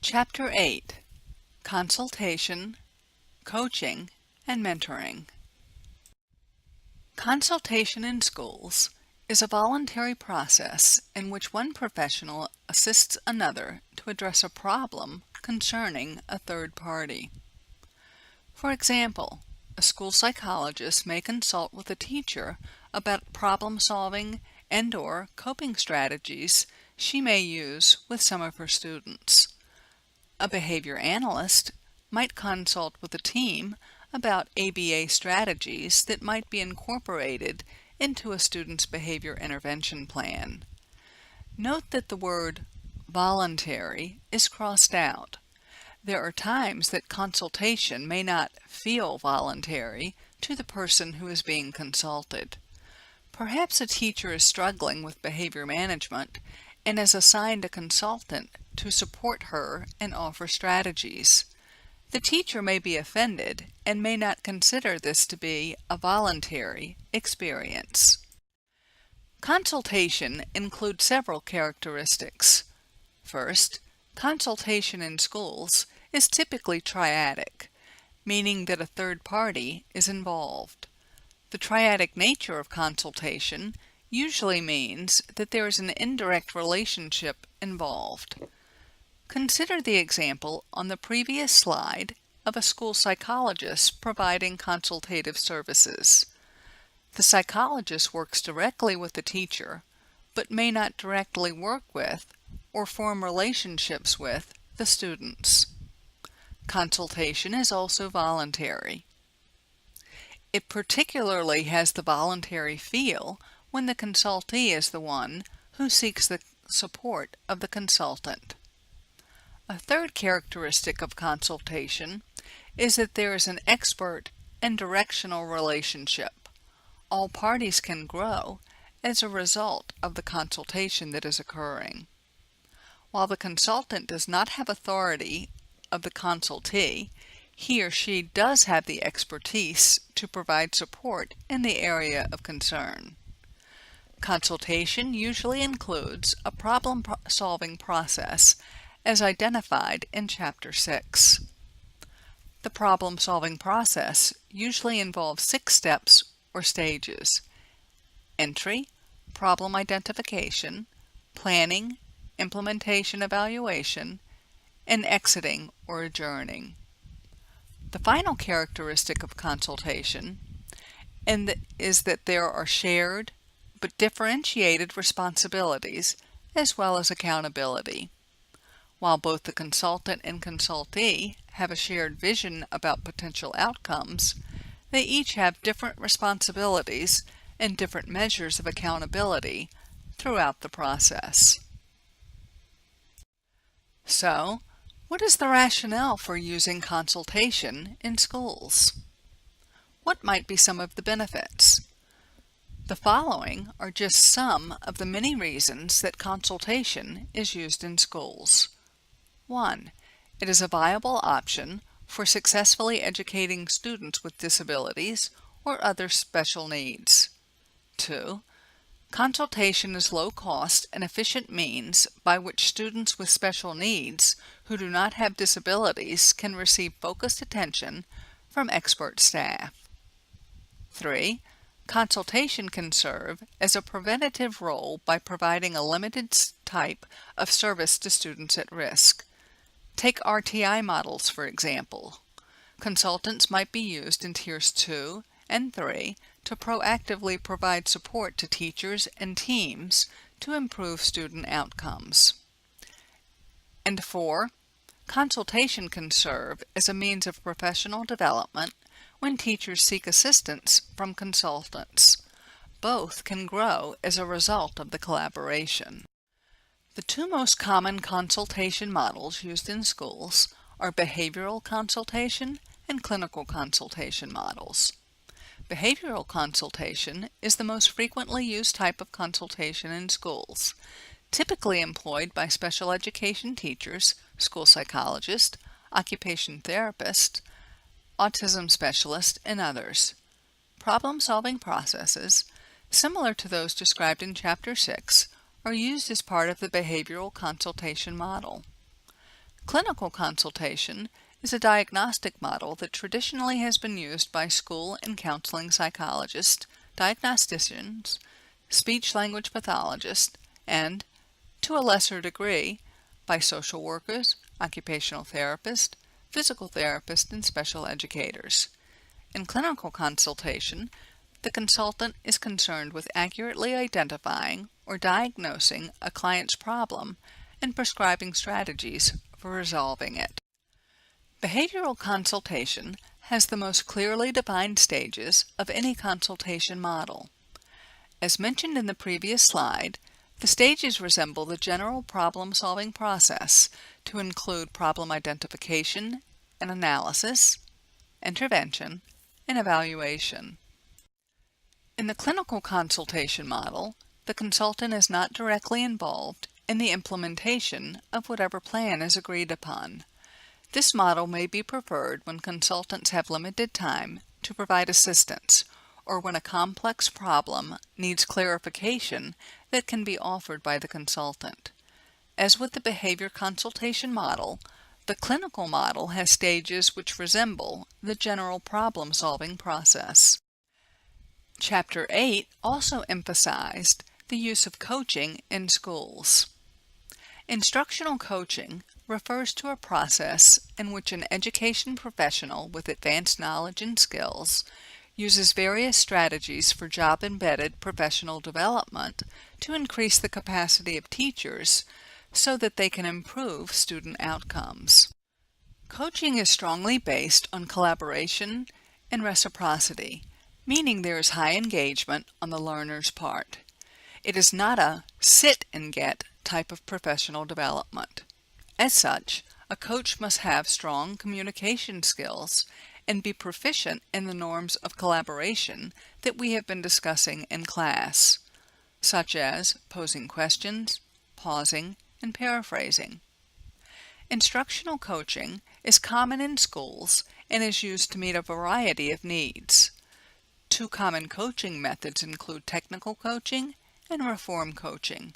Chapter 8: Consultation, Coaching, and Mentoring. Consultation in schools is a voluntary process in which one professional assists another to address a problem concerning a third party. For example, a school psychologist may consult with a teacher about problem-solving and/or coping strategies she may use with some of her students. A behavior analyst might consult with a team about ABA strategies that might be incorporated into a student's behavior intervention plan. Note that the word voluntary is crossed out. There are times that consultation may not feel voluntary to the person who is being consulted. Perhaps a teacher is struggling with behavior management and has assigned a consultant to support her and offer strategies. The teacher may be offended and may not consider this to be a voluntary experience. Consultation includes several characteristics. First, consultation in schools is typically triadic, meaning that a third party is involved. The triadic nature of consultation usually means that there is an indirect relationship involved. Consider the example on the previous slide of a school psychologist providing consultative services. The psychologist works directly with the teacher, but may not directly work with or form relationships with the students. Consultation is also voluntary. It particularly has the voluntary feel when the consultee is the one who seeks the support of the consultant. A third characteristic of consultation is that there is an expert and directional relationship. All parties can grow as a result of the consultation that is occurring. While the consultant does not have authority of the consultee, he or she does have the expertise to provide support in the area of concern. Consultation usually includes a problem-solving process as identified in Chapter 6. The problem-solving process usually involves 6 steps or stages: entry, problem identification, planning, implementation evaluation, and exiting or adjourning. The final characteristic of consultation is that there are shared but differentiated responsibilities as well as accountability. While both the consultant and consultee have a shared vision about potential outcomes, they each have different responsibilities and different measures of accountability throughout the process. So, what is the rationale for using consultation in schools? What might be some of the benefits? The following are just some of the many reasons that consultation is used in schools. 1. It is a viable option for successfully educating students with disabilities or other special needs. 2. Consultation is low-cost and efficient means by which students with special needs who do not have disabilities can receive focused attention from expert staff. 3. Consultation can serve as a preventative role by providing a limited type of service to students at risk. Take RTI models, for example. Consultants might be used in Tiers 2 and 3 to proactively provide support to teachers and teams to improve student outcomes. And 4. Consultation can serve as a means of professional development when teachers seek assistance from consultants. Both can grow as a result of the collaboration. The 2 most common consultation models used in schools are behavioral consultation and clinical consultation models. Behavioral consultation is the most frequently used type of consultation in schools, typically employed by special education teachers, school psychologists, occupation therapists, autism specialists, and others. Problem-solving processes, similar to those described in Chapter 6, are used as part of the behavioral consultation model. Clinical consultation is a diagnostic model that traditionally has been used by school and counseling psychologists, diagnosticians, speech-language pathologists, and, to a lesser degree, by social workers, occupational therapists, physical therapists, and special educators. In clinical consultation, the consultant is concerned with accurately identifying or diagnosing a client's problem and prescribing strategies for resolving it. Behavioral consultation has the most clearly defined stages of any consultation model. As mentioned in the previous slide, the stages resemble the general problem-solving process to include problem identification and analysis, intervention, and evaluation. In the clinical consultation model, the consultant is not directly involved in the implementation of whatever plan is agreed upon. This model may be preferred when consultants have limited time to provide assistance or when a complex problem needs clarification that can be offered by the consultant. As with the behavior consultation model, the clinical model has stages which resemble the general problem-solving process. Chapter 8 also emphasized the use of coaching in schools. Instructional coaching refers to a process in which an education professional with advanced knowledge and skills uses various strategies for job-embedded professional development to increase the capacity of teachers so that they can improve student outcomes. Coaching is strongly based on collaboration and reciprocity, meaning there is high engagement on the learner's part. It is not a sit and get type of professional development. As such, a coach must have strong communication skills and be proficient in the norms of collaboration that we have been discussing in class, such as posing questions, pausing, and paraphrasing. Instructional coaching is common in schools and is used to meet a variety of needs. Two common coaching methods include technical coaching and reform coaching.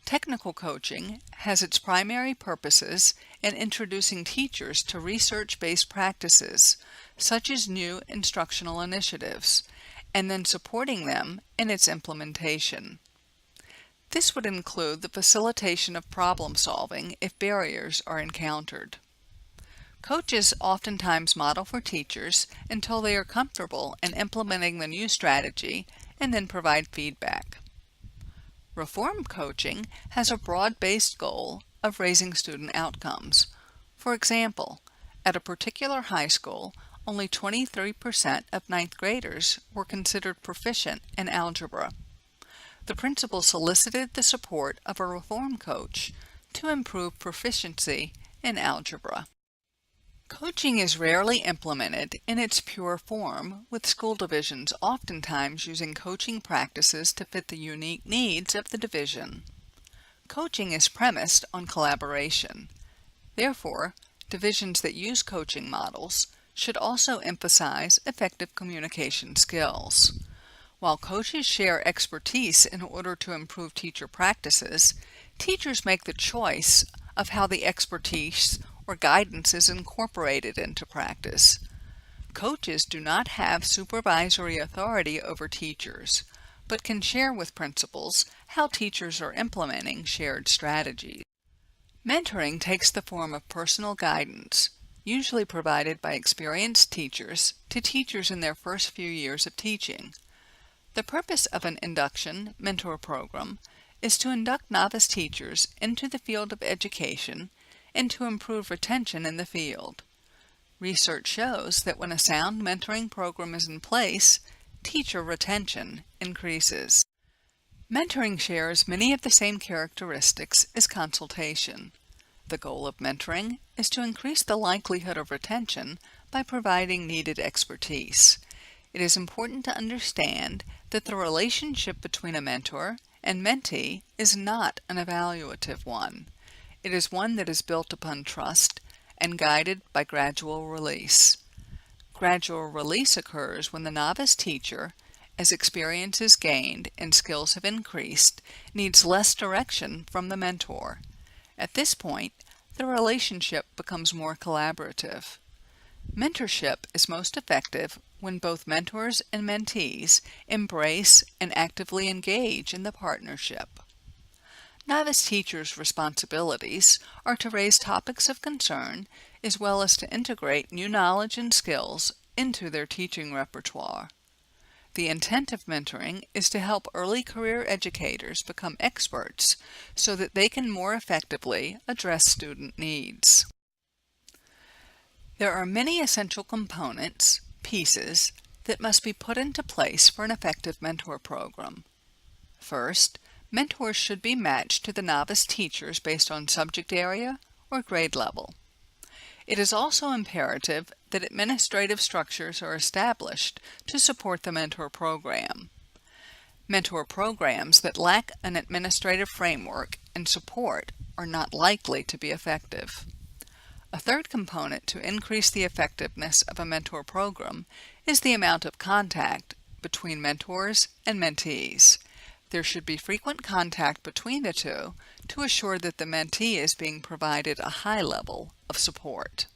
Technical coaching has its primary purposes in introducing teachers to research-based practices, such as new instructional initiatives, and then supporting them in its implementation. This would include the facilitation of problem-solving if barriers are encountered. Coaches oftentimes model for teachers until they are comfortable in implementing the new strategy and then provide feedback. Reform coaching has a broad-based goal of raising student outcomes. For example, at a particular high school, only 23% of ninth graders were considered proficient in algebra. The principal solicited the support of a reform coach to improve proficiency in algebra. Coaching is rarely implemented in its pure form, with school divisions oftentimes using coaching practices to fit the unique needs of the division. Coaching is premised on collaboration. Therefore, divisions that use coaching models should also emphasize effective communication skills. While coaches share expertise in order to improve teacher practices, teachers make the choice of how the expertise or guidance is incorporated into practice. Coaches do not have supervisory authority over teachers, but can share with principals how teachers are implementing shared strategies. Mentoring takes the form of personal guidance, usually provided by experienced teachers to teachers in their first few years of teaching. The purpose of an induction mentor program is to induct novice teachers into the field of education and to improve retention in the field. Research shows that when a sound mentoring program is in place, teacher retention increases. Mentoring shares many of the same characteristics as consultation. The goal of mentoring is to increase the likelihood of retention by providing needed expertise. It is important to understand that the relationship between a mentor and mentee is not an evaluative one. It is one that is built upon trust and guided by gradual release. Gradual release occurs when the novice teacher, as experience is gained and skills have increased, needs less direction from the mentor. At this point, the relationship becomes more collaborative. Mentorship is most effective when both mentors and mentees embrace and actively engage in the partnership. Novice teachers' responsibilities are to raise topics of concern as well as to integrate new knowledge and skills into their teaching repertoire. The intent of mentoring is to help early career educators become experts so that they can more effectively address student needs. There are many essential components, pieces, that must be put into place for an effective mentor program. First, mentors should be matched to the novice teachers based on subject area or grade level. It is also imperative that administrative structures are established to support the mentor program. Mentor programs that lack an administrative framework and support are not likely to be effective. A third component to increase the effectiveness of a mentor program is the amount of contact between mentors and mentees. There should be frequent contact between the two to assure that the mentee is being provided a high level of support.